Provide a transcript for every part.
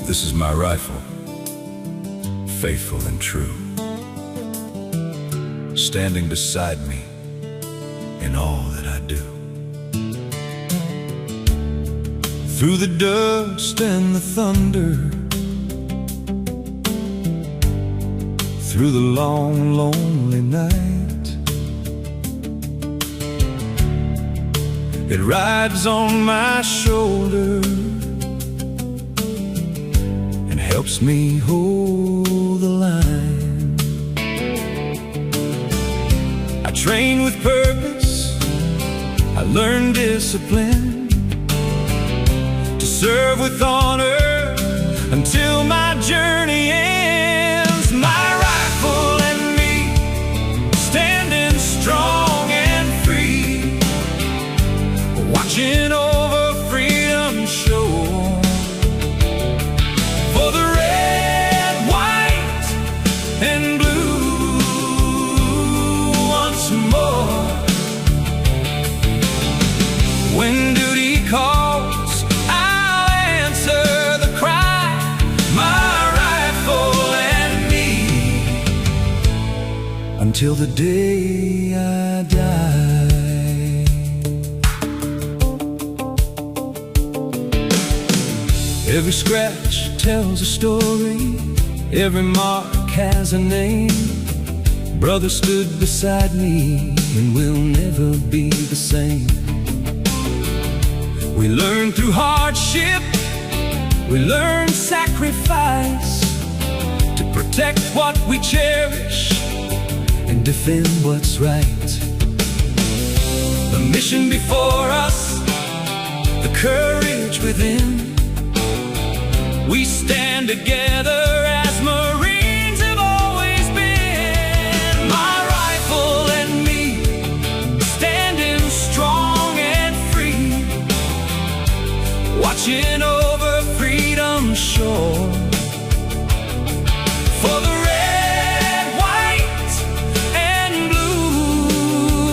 This is my rifle, faithful and true, standing beside me in all that I do. Through the dust and the thunder, through the long, lonely night, it rides on my shoulder and helps me hold the line. I train with purpose, I learn discipline, to serve with honor until my journey ends. My rifle and me, standing strong and free, watching over freedom's shore. For the red, white, and blue once more. When duty calls, I'll answer the cry. My rifle and me, until the day I die. Every scratch tells a story, every mark has a name. Brother stood beside me and we'll never be the same. We learn through hardship, we learn sacrifice, to protect what we cherish and defend what's right. The mission before us, the courage within, we stand together as Marines have always been. My rifle and me, standing strong and free, watching over freedom's shore. For the red, white, and blue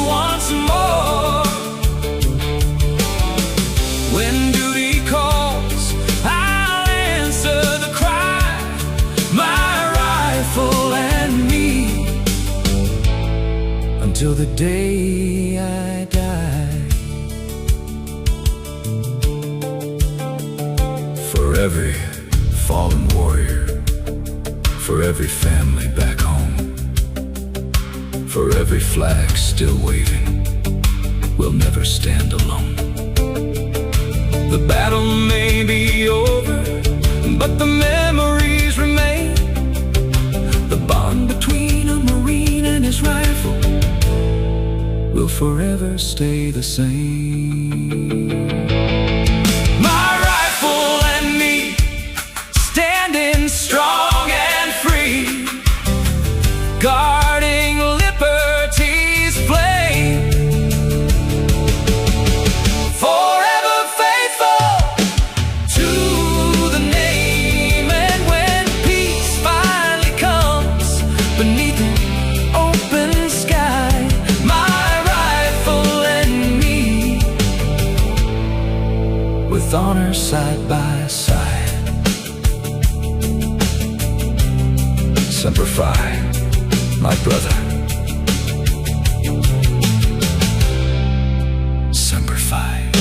once more. When duty calls, I'll answer the cry. My rifle and me, until the day I die. For every fallen warrior, for every family back home, for every flag still waving, we'll never stand alone. The battle may be over, but the memories remain. The bond between a Marine and his rifle will forever stay the same. My rifle and me, standing strong and free, guarding liberty's flame. Forever faithful to the name, and when peace finally comes beneath an open sky, my rifle and me, with honor side by side. Semper Fi, my brother. Semper Fi.